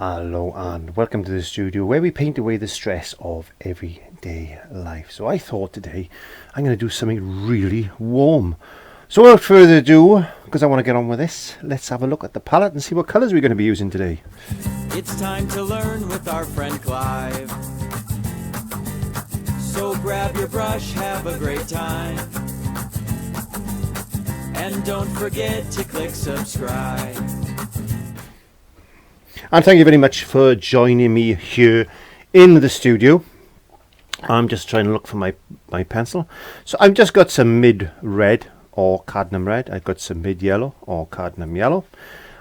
Hello and welcome to the studio where we paint away the stress of everyday life. So I thought today I'm going to do something really warm. So without further ado, because I want to get on with this, let's have a look at the palette and see what colours we're going to be using today. It's time to learn with our friend Clive. So grab your brush, have a great time. And don't forget to click subscribe. And thank you very much for joining me here in the studio. I'm just trying to look for my pencil. So I've just got some mid-red or cadmium red. I've got some mid-yellow or cadmium yellow.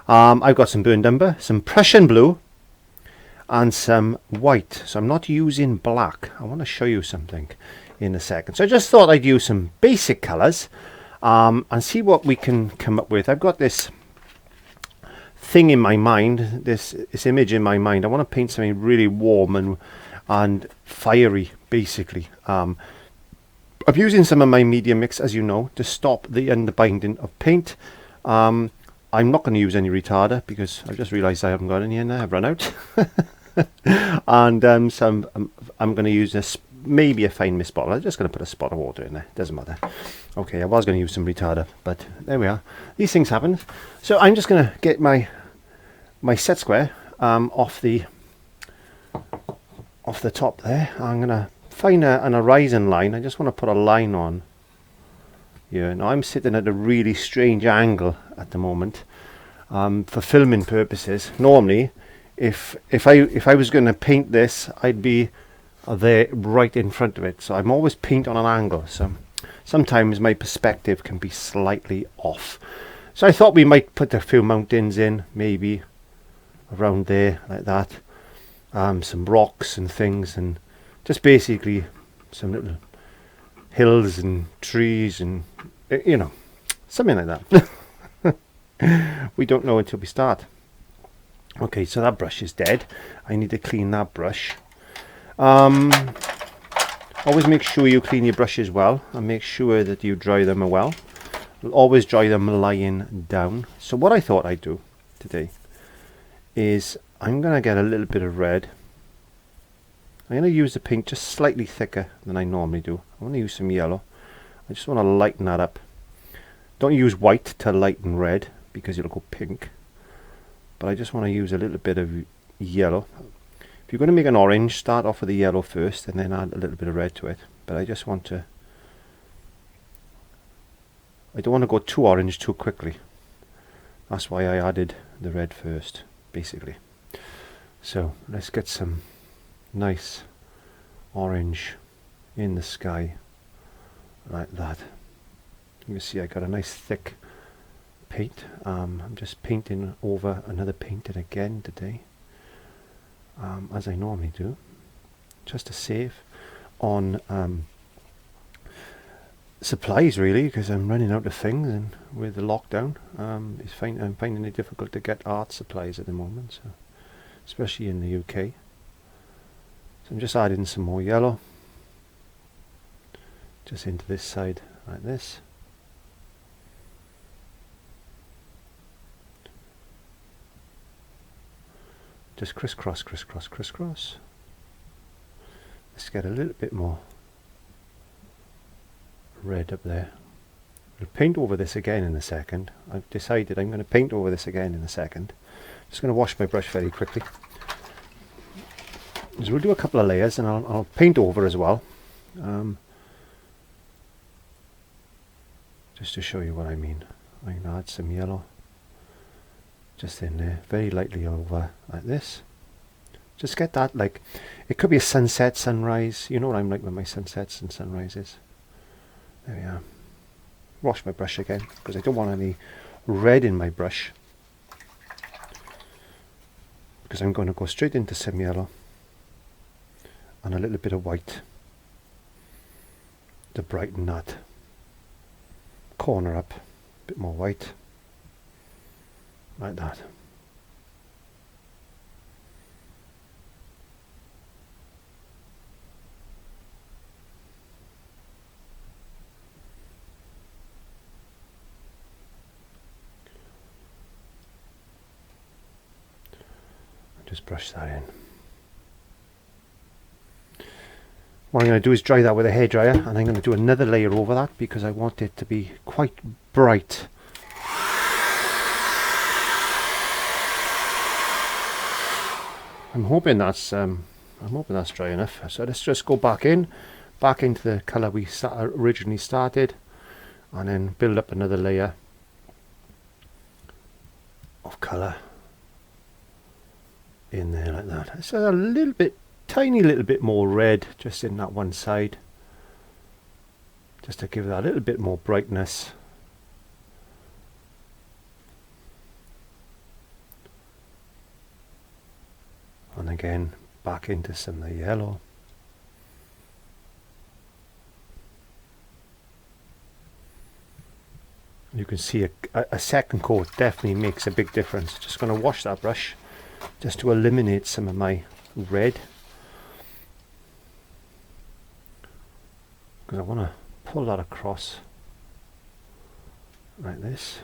I've got some burnt umber, some Prussian blue, and some white. So I'm not using black. I want to show you something in a second. So I just thought I'd use some basic colours and see what we can come up with. I've got this thing in my mind, this image in my mind. I want to paint something really warm and fiery, basically. I'm using some of my medium mix, as you know, to stop the underbinding of paint. I'm not going to use any retarder because I just realised I haven't got any in there. I've run out. And so I'm going to use this, maybe a fine mist bottle. I'm just going to put a spot of water in there. Doesn't matter. Okay, I was going to use some retarder, but there we are. These things happen. So I'm just going to get my set square off the top there. I'm going to find an horizon line. I just want to put a line on here. Now I'm sitting at a really strange angle at the moment for filming purposes. Normally, if I was going to paint this, I'd be there right in front of it. So I'm always paint on an angle. So sometimes my perspective can be slightly off. So I thought we might put a few mountains in, maybe around there like that. Some rocks and things, and just basically some little hills and trees and, you know, something like that. We don't know until we start. Okay, so that brush is dead. I need to clean that brush. Always make sure you clean your brushes well and make sure that you dry them well. Always dry them lying down. So what I thought I'd do today is I'm going to get a little bit of red. I'm going to use the paint just slightly thicker than I normally do. I want to use some yellow. I just want to lighten that up. Don't use white to lighten red because it'll go pink. But I just want to use a little bit of yellow. If you're going to make an orange, start off with the yellow first and then add a little bit of red to it. But I just want to, I don't want to go too orange too quickly. That's why I added the red first, basically. So let's get some nice orange in the sky like that. You can see I got a nice thick paint. I'm just painting over another painting again today, as I normally do, just to save on supplies, really, because I'm running out of things, and with the lockdown I'm finding it difficult to get art supplies at the moment, so especially in the UK. So I'm just adding some more yellow just into this side like this. Just crisscross, crisscross, crisscross. Let's get a little bit more red up there. I'll paint over this again in a second. I've decided I'm going to paint over this again in a second. Just going to wash my brush very quickly. So we'll do a couple of layers and I'll paint over as well. Just to show you what I mean. I'm going to add some yellow just in there, very lightly over like this. Just get that, like, it could be a sunset, sunrise. You know what I'm like with my sunsets and sunrises. There we are. Wash my brush again because I don't want any red in my brush, because I'm going to go straight into some yellow and a little bit of white to brighten that corner up. A bit more white like that. Just brush that in. What I'm going to do is dry that with a hairdryer, and I'm going to do another layer over that because I want it to be quite bright. I'm hoping that's dry enough. So let's just go back into the colour we originally started, and then build up another layer of colour in there like that. So a little bit, tiny little bit more red just in that one side, just to give that a little bit more brightness. And again back into some of the yellow. You can see a second coat definitely makes a big difference. Just going to wash that brush just to eliminate some of my red, because I want to pull that across like this.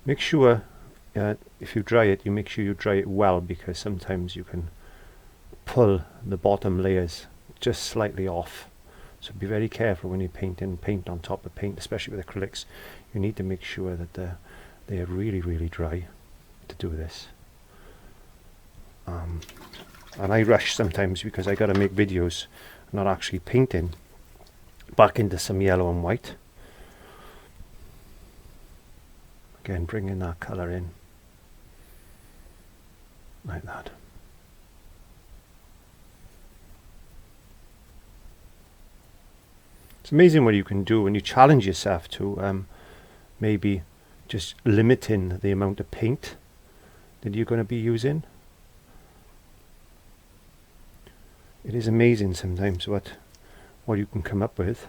Make sure if you dry it, you make sure you dry it well, because sometimes you can pull the bottom layers just slightly off. So be very careful when you paint on top of paint, especially with acrylics. You need to make sure that they are really, really dry to do this. And I rush sometimes because I got to make videos, not actually painting back into some yellow and white. Again, bringing that colour in like that. It's amazing what you can do when you challenge yourself to maybe just limiting the amount of paint that you're going to be using. It is amazing sometimes what you can come up with.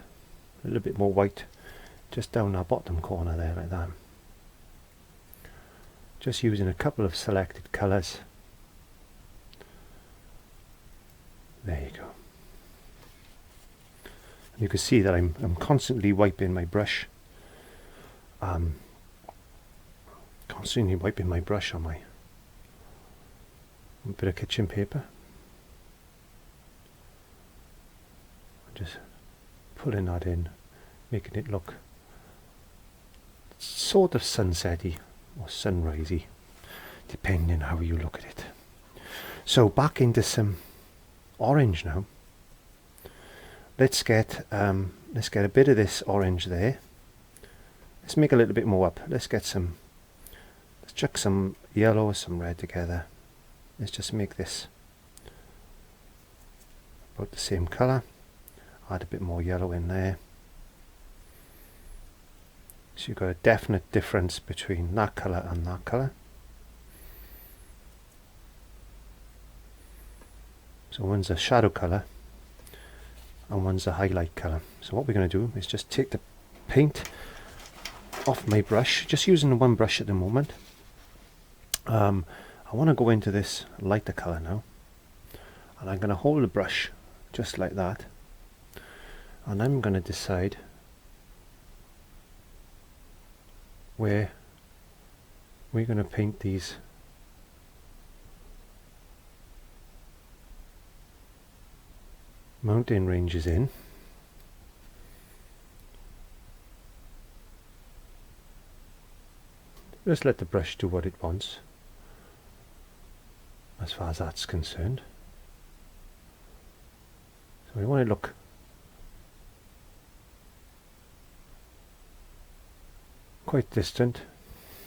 A little bit more white just down that bottom corner there like that. Just using a couple of selected colours. There you go. You can see that I'm constantly wiping my brush. Constantly wiping my brush on my bit of kitchen paper. Just pulling that in, making it look sort of sunsetty or sunrisey, depending how you look at it. So back into some orange now. Let's get a bit of this orange there. Let's make a little bit more up. Let's chuck some yellow, some red together. Let's just make this about the same colour. Add a bit more yellow in there. So you've got a definite difference between that colour and that colour. So one's a shadow colour and one's a highlight colour. So what we're going to do is just take the paint off my brush, just using the one brush at the moment. I want to go into this lighter colour now, and I'm going to hold the brush just like that, and I'm going to decide where we're going to paint these mountain ranges in. Just let the brush do what it wants as far as that's concerned. So we want to look quite distant.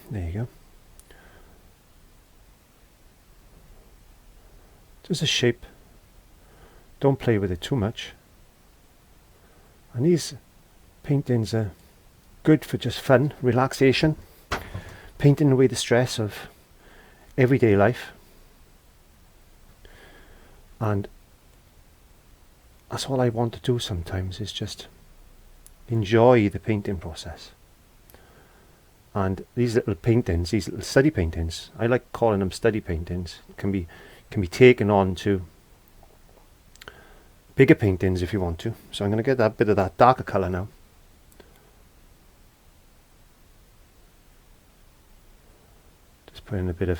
There you go. Just a shape. Don't play with it too much. And these paintings are good for just fun, relaxation, painting away the stress of everyday life. And that's all I want to do sometimes, is just enjoy the painting process. And these little paintings, these little study paintings, I like calling them study paintings, can be taken on to bigger paintings if you want to. So I'm going to get that bit of that darker colour now. Just put in a bit of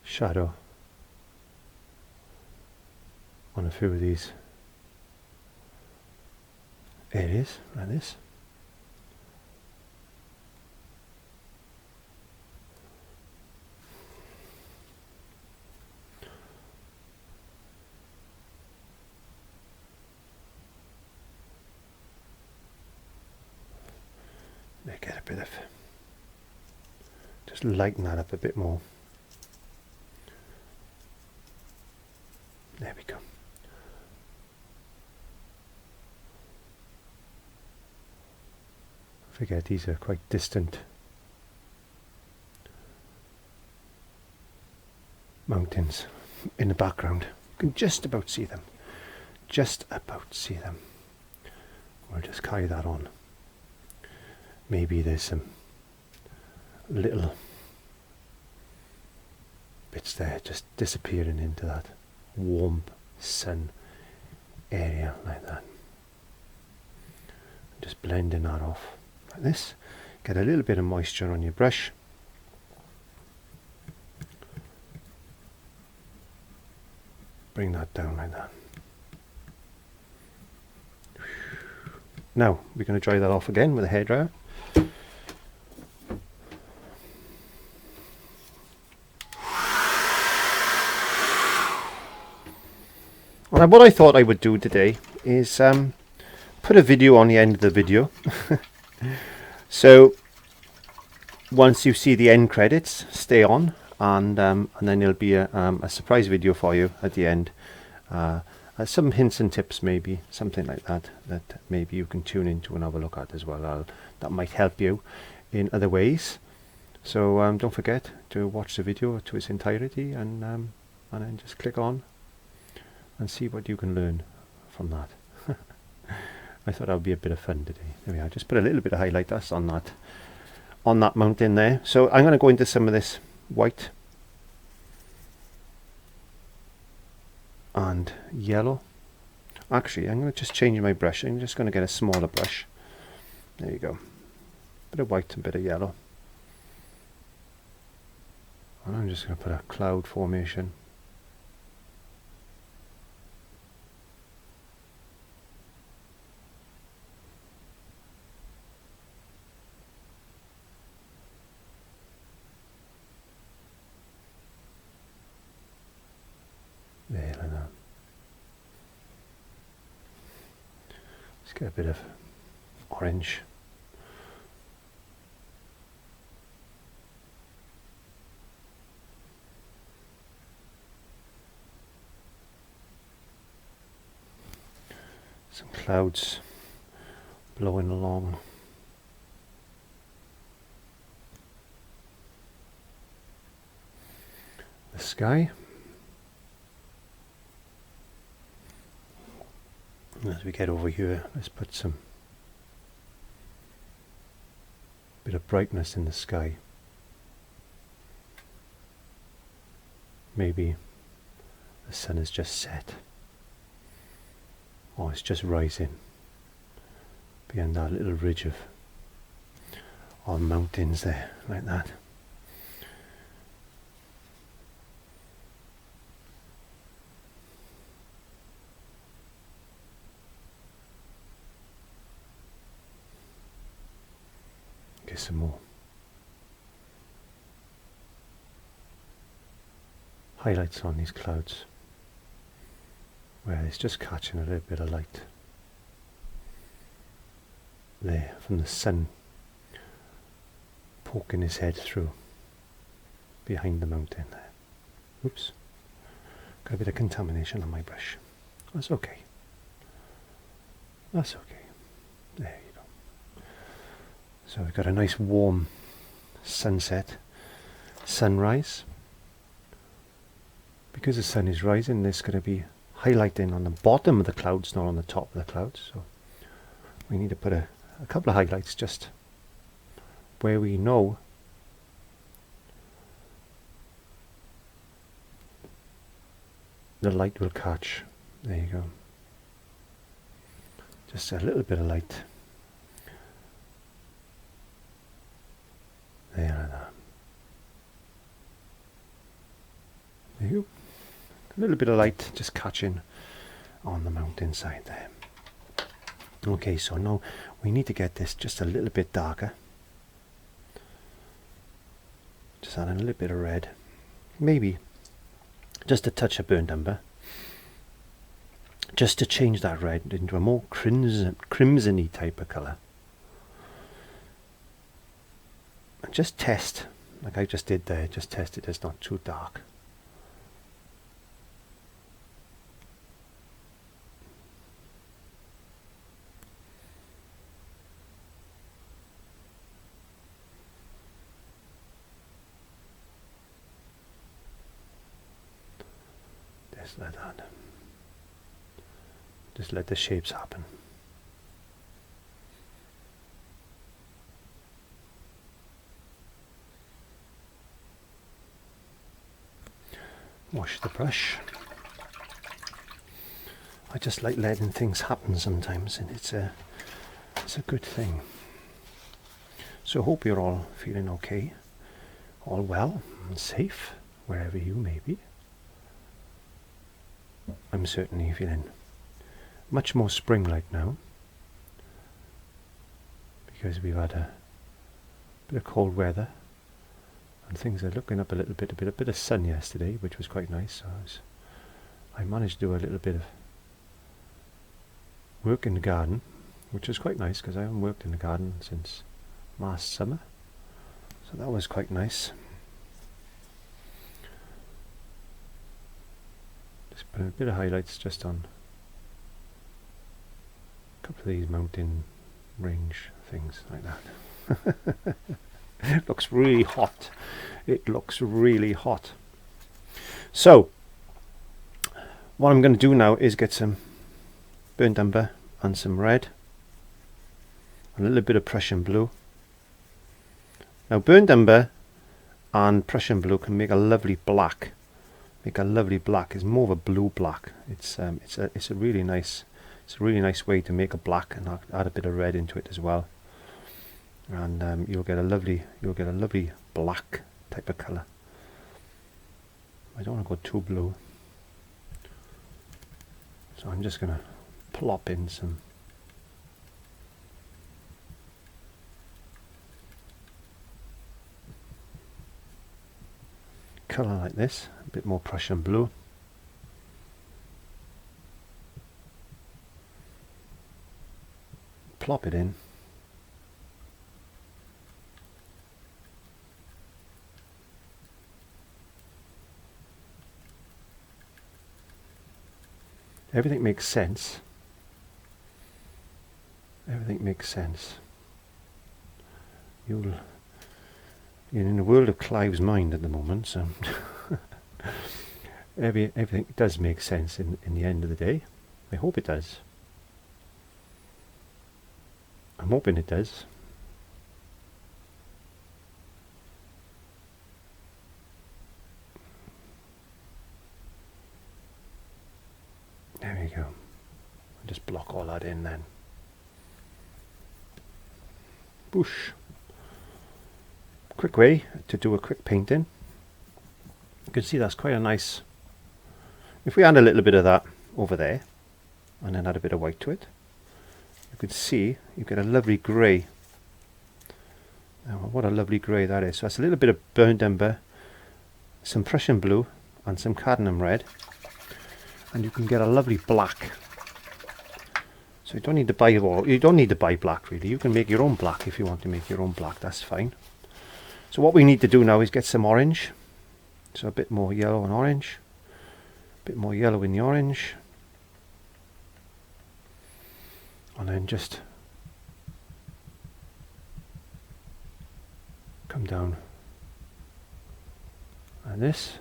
shadow on a few of these areas like this. Get a bit of, just lighten that up a bit more. There we go. I forget these are quite distant mountains in the background. You can just about see them. Just about see them. We'll just carry that on. Maybe there's some little bits there just disappearing into that warm sun area like that. Just blending that off like this. Get a little bit of moisture on your brush. Bring that down like that. Now we're going to dry that off again with a hairdryer. And what I thought I would do today is put a video on the end of the video. So once you see the end credits, stay on, and then there'll be a surprise video for you at the end. Some hints and tips, maybe something like that, that maybe you can tune into and have a look at as well. That might help you in other ways. So don't forget to watch the video to its entirety, and then just click on and see what you can learn from that. I thought that would be a bit of fun today. There we are. Just put a little bit of highlight dust on that mountain there. So I'm going to go into some of this white and yellow. Actually, I'm going to just change my brush. I'm just going to get a smaller brush. There you go. Bit of white and bit of yellow. And I'm just going to put a cloud formation. There, like that. Let's get a bit of orange. Some clouds blowing along. The sky. As we get over here, let's put some bit of brightness in the sky. Maybe the sun has just set, or it's just rising beyond that little ridge of mountains there, like that. Get some more highlights on these clouds where it's just catching a little bit of light there from the sun poking his head through behind the mountain there. Oops, got a bit of contamination on my brush. That's okay. That's okay. There you go. So we've got a nice warm sunset, sunrise. Because the sun is rising, there's going to be highlighting on the bottom of the clouds, not on the top of the clouds. So we need to put a couple of highlights just where we know the light will catch. There you go. Just a little bit of light A little bit of light just catching on the mountain side there. Okay, so now we need to get this just a little bit darker. Just adding a little bit of red, maybe just a touch of burnt umber, just to change that red into a more crimsony type of colour. And just test, like I just did there, just test it it's not too dark. Just like that. Just let the shapes happen. Wash the brush. I just like letting things happen sometimes, and it's a good thing. So I hope you're all feeling okay, all well and safe wherever you may be. I'm certainly feeling much more spring-like now, because we've had a bit of cold weather and things are looking up a little bit. A bit of sun yesterday, which was quite nice. So I managed to do a little bit of work in the garden, which was quite nice because I haven't worked in the garden since last summer, so that was quite nice. Just put a bit of highlights just on a couple of these mountain range things like that. It looks really hot. It looks really hot. So what I'm going to do now is get some burnt umber and some red, a little bit of Prussian blue. Now burnt umber and Prussian blue can make a lovely black. Make a lovely black. It's more of a blue black. It's a really nice way to make a black, and add a bit of red into it as well. And you'll get a lovely black type of colour. I don't want to go too blue, so I'm just going to plop in some colour like this, a bit more Prussian blue. Plop it in. Everything makes sense. Everything makes sense. You're in the world of Clive's mind at the moment, so everything does make sense in the end of the day. I hope it does. I'm hoping it does. There we go. I'll just block all that in then. Boosh. Quick way to do a quick painting. You can see that's quite a nice. If we add a little bit of that over there and then add a bit of white to it, you can see you get a lovely grey. Oh, what a lovely grey that is. So that's a little bit of burnt umber, some Prussian blue and some cadmium red, and you can get a lovely black. So you don't need to buy black really. You can make your own black if you want to make your own black, that's fine. So what we need to do now is get some orange. So a bit more yellow and orange. A bit more yellow in the orange. And then just come down like this.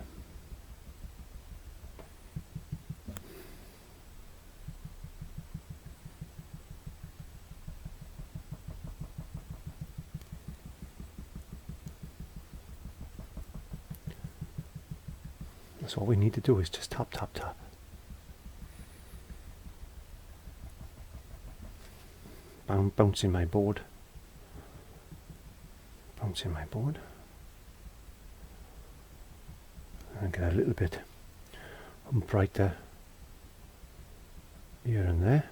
So all we need to do is just tap, tap, tap. Bouncing my board. Bouncing my board. And get a little bit and brighter here and there,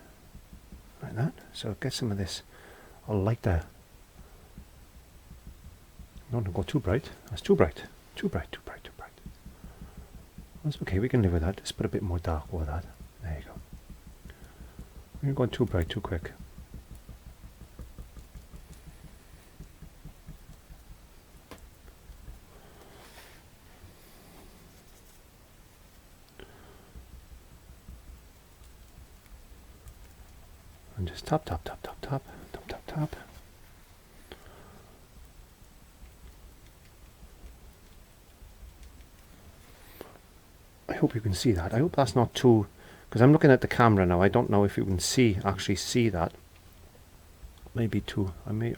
like that. So get some of this a lighter. Don't want to go too bright. That's too bright. Too bright, too bright, too bright. That's okay, we can live with that. Let's put a bit more dark over that. There you go. We're going too bright too quick. And just tap, tap, tap, tap, tap, tap, tap, tap. I hope you can see that. I hope that's not too, because I'm looking at the camera now. I don't know if you can actually see that. Maybe too. I may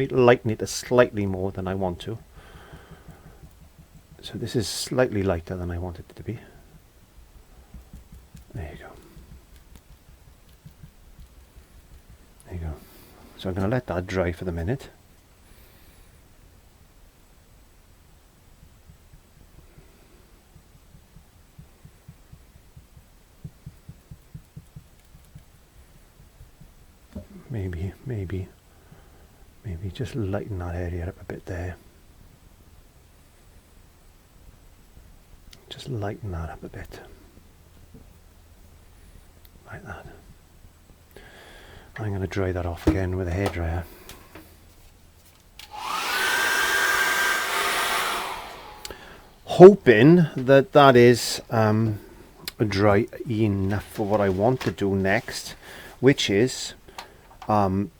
lighten it slightly more than I want to. So this is slightly lighter than I want it to be. There you go. There you go. So I'm going to let that dry for the minute. Maybe just lighten that area up a bit there. Just lighten that up a bit. Like that. I'm going to dry that off again with a hairdryer. Hoping that that is dry enough for what I want to do next, which is I'm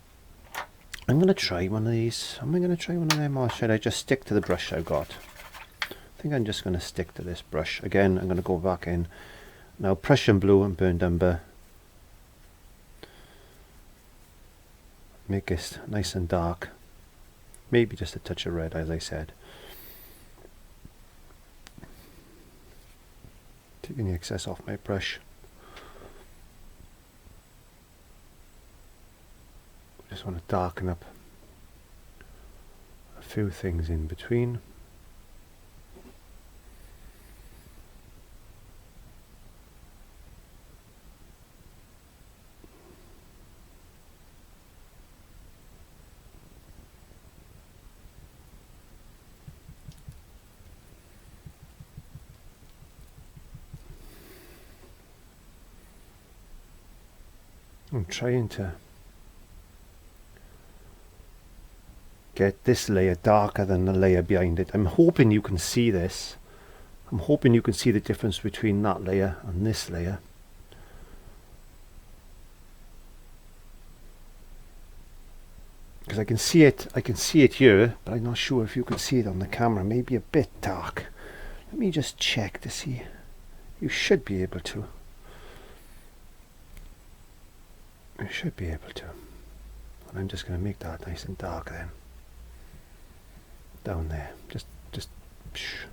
going to try one of these. Am I going to try one of them, or should I just stick to the brush I've got? I think I'm just going to stick to this brush. Again, I'm going to go back in. Now, Prussian blue and burnt umber. Make it nice and dark. Maybe just a touch of red, as I said. Taking the excess off my brush. Just want to darken up a few things in between. I'm trying to get this layer darker than the layer behind it. I'm hoping you can see this. I'm hoping you can see the difference between that layer and this layer. Because I can see it here, but I'm not sure if you can see it on the camera. Maybe a bit dark. Let me just check to see. You should be able to. You should be able to. And I'm just going to make that nice and dark then. Down there, just psh.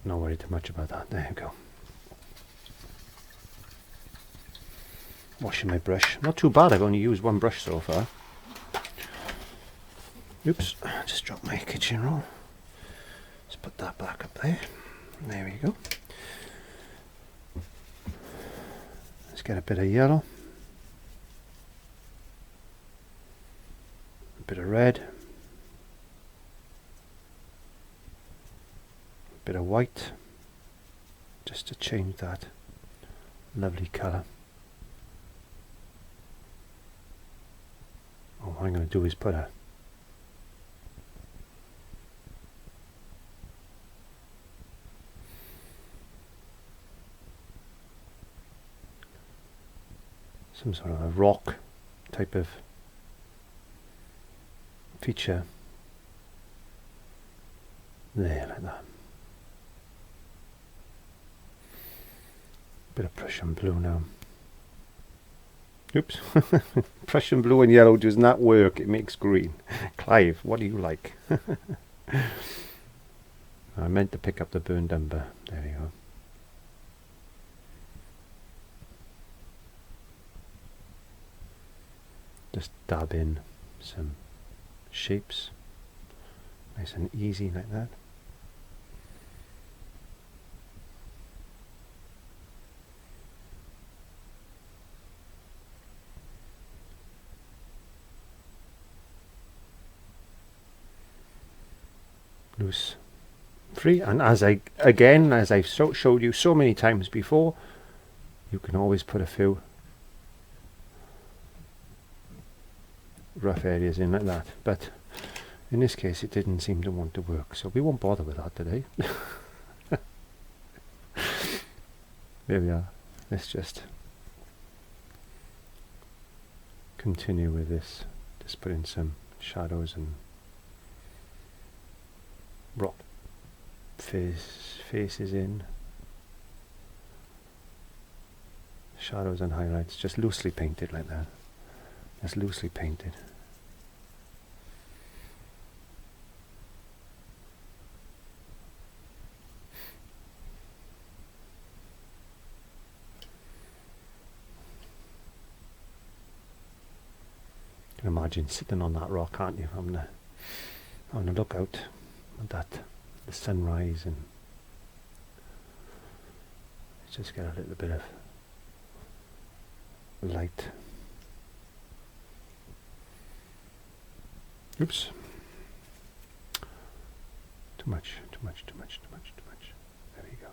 Not worry too much about that. There you go. Washing my brush. Not too bad. I've only used one brush so far. Oops, just dropped my kitchen roll. Let's put that back up there. There we go. Let's get a bit of yellow, a bit of red, a bit of white, just to change that lovely colour. Oh, what I'm going to do is put some sort of a rock type of feature there, like that. Bit of Prussian blue now. Oops. Prussian blue and yellow does not work, it makes green. Clive, what do you like? I meant to pick up the burnt umber. There we go. Just dab in some shapes. Nice and easy like that. Loose, free, and as I've showed you so many times before, you can always put a few rough areas in like that, but in this case it didn't seem to want to work, so we won't bother with that today. There we are. Let's just continue with this. Just put in some shadows and rock faces in, shadows and highlights, just loosely painted like that. Just loosely painted. You can imagine sitting on that rock, can't you, on the lookout at that, the sunrise, and let's just get a little bit of light. Oops. Too much. There we go.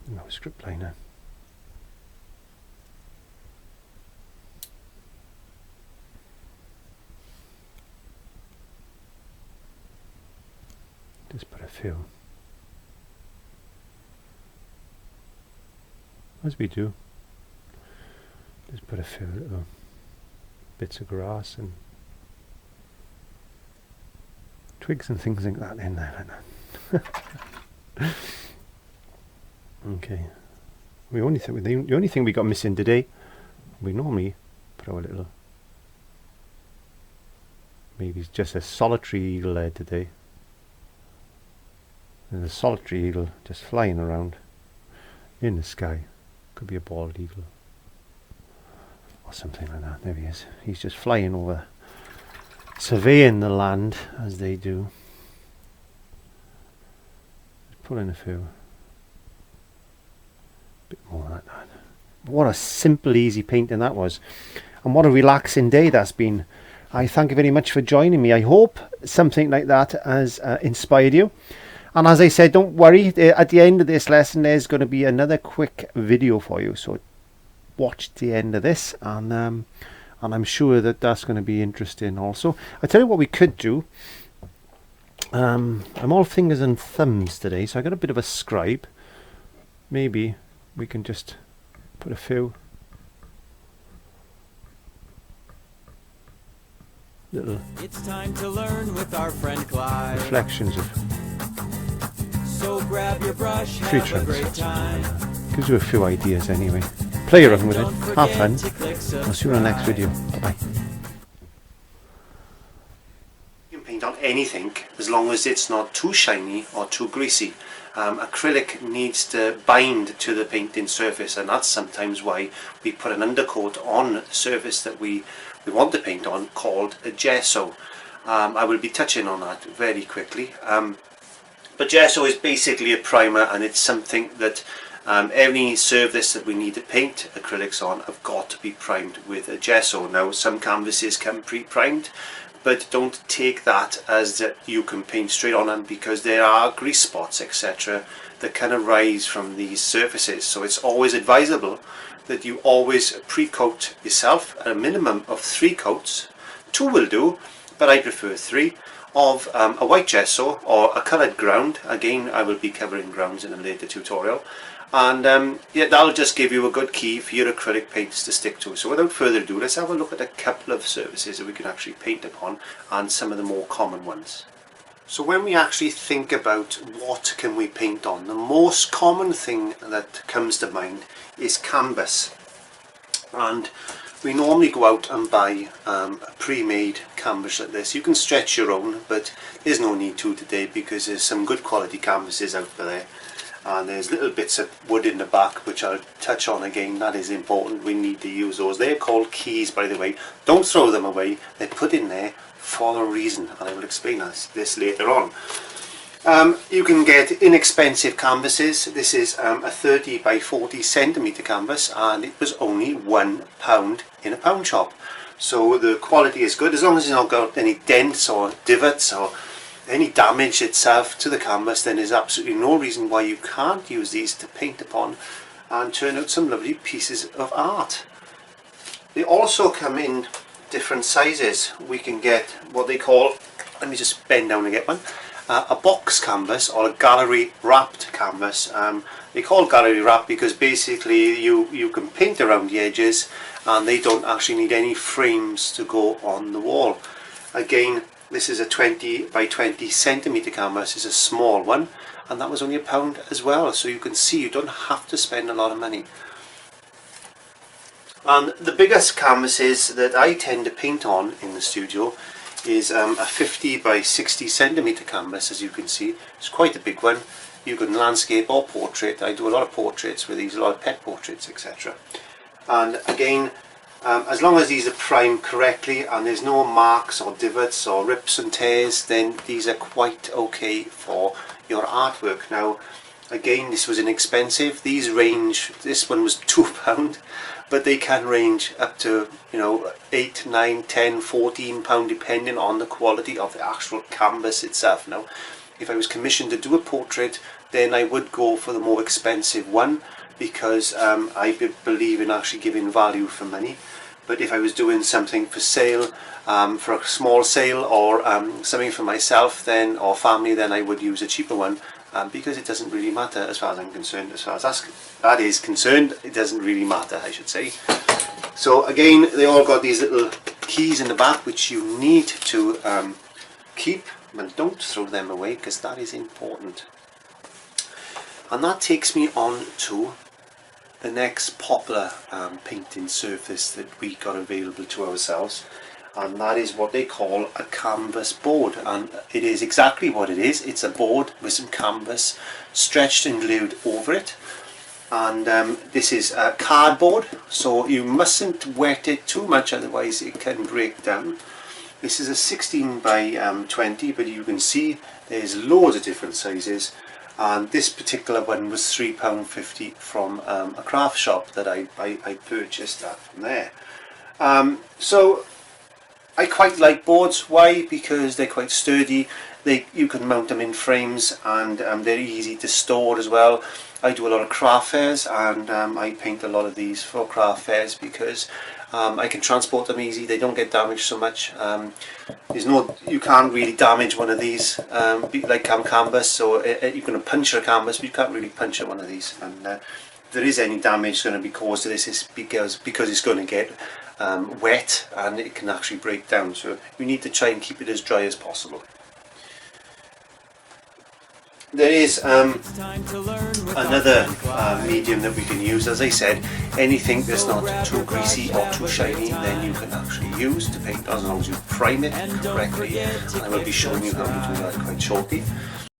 No script liner. Just put a few, as we do, just put a few little bits of grass and twigs and things like that in there like that. Okay, the only thing we got missing today, we normally put our little, maybe it's just a solitary eagle there today. There's a solitary eagle just flying around in the sky. Could be a bald eagle or something like that. There he is. He's just flying over, surveying the land as they do. Pull in a few. Bit more like that. What a simple, easy painting that was. And what a relaxing day that's been. I thank you very much for joining me. I hope something like that has inspired you. And as I said, don't worry, at the end of this lesson there's going to be another quick video for you, so watch the end of this, and I'm sure that that's going to be interesting also. I tell you what we could do, I'm all fingers and thumbs today, so I got a bit of a scribe. Maybe we can just put a few little It's time to learn with our friend Clyde. reflections of So grab your brush, tree have a great trunks. time. Gives you a few ideas anyway. Play around with it, Don't have forget fun. to click I'll see you in the next subscribe. video. Bye bye. You can paint on anything as long as it's not too shiny or too greasy. Acrylic needs to bind to the painting surface, and that's sometimes why we put an undercoat on the surface that we want to paint on, called a gesso. I will be touching on that very quickly. But gesso is basically a primer, and it's something that any surface that we need to paint acrylics on have got to be primed with a gesso. Now some canvases come pre-primed, but don't take that as that you can paint straight on them, because there are grease spots, etc., that can arise from these surfaces. So it's always advisable that you always pre-coat yourself at a minimum of 3 coats. 2 will do, but I prefer 3, of a white gesso or a coloured ground. Again, I will be covering grounds in a later tutorial, and yeah, that'll just give you a good key for your acrylic paints to stick to. So without further ado, let's have a look at a couple of surfaces that we can actually paint upon, and some of the more common ones. So when we actually think about what can we paint on, the most common thing that comes to mind is canvas. And we normally go out and buy a pre-made canvas like this. You can stretch your own, but there's no need to today because there's some good quality canvases out there, and there's little bits of wood in the back which I'll touch on again. That is important, we need to use those. They're called keys, by the way. Don't throw them away, they're put in there for a reason, and I will explain this later on. You can get inexpensive canvases. This is a 30 by 40 centimetre canvas, and it was only £1 in a pound shop. So the quality is good, as long as it's not got any dents or divots or any damage itself to the canvas. Then there's absolutely no reason why you can't use these to paint upon and turn out some lovely pieces of art. They also come in different sizes. We can get what they call, let me just bend down and get one, a box canvas or a gallery wrapped canvas. They call gallery wrap because basically you can paint around the edges and they don't actually need any frames to go on the wall. Again, this is a 20 by 20 centimetre canvas. It's a small one, and that was only £1 as well, so you can see you don't have to spend a lot of money. And the biggest canvases that I tend to paint on in the studio is a 50 by 60 centimetre canvas. As you can see, it's quite a big one. You can landscape or portrait. I do a lot of portraits with these, a lot of pet portraits, etc. And again, as long as these are primed correctly and there's no marks or divots or rips and tears, then these are quite okay for your artwork. Now again, this was inexpensive. These range, this one was £2, but they can range up to, you know, 8, 9, 10, 14 pound, depending on the quality of the actual canvas itself. Now if I was commissioned to do a portrait, then I would go for the more expensive one, because I believe in actually giving value for money. But if I was doing something for sale, for a small sale, or something for myself then, or family, then I would use a cheaper one, because it doesn't really matter as far as I'm concerned. As far as that is concerned, it doesn't really matter, I should say. So again, they all got these little keys in the back which you need to keep, and don't throw them away because that is important. And that takes me on to the next popular painting surface that we got available to ourselves, and that is what they call a canvas board. And it is exactly what it is. It's a board with some canvas stretched and glued over it, and this is a cardboard, so you mustn't wet it too much, otherwise it can break down. This is a 16 by 20, but you can see there's loads of different sizes, and this particular one was £3.50 from a craft shop that I purchased that from there. So I quite like boards. Why? Because they're quite sturdy. You can mount them in frames, and they're easy to store as well. I do a lot of craft fairs, and I paint a lot of these for craft fairs because I can transport them easy. They don't get damaged so much. You can't really damage one of these like canvas, so you can puncture a canvas, but you can't really puncture one of these. And if there is any damage going to be caused to this, it's because it's going to get wet and it can actually break down. So you need to try and keep it as dry as possible. There is another medium that we can use. As I said, anything that's not too greasy or too shiny, then you can actually use to paint, as long as you prime it correctly. And I will be showing you how to do that quite shortly.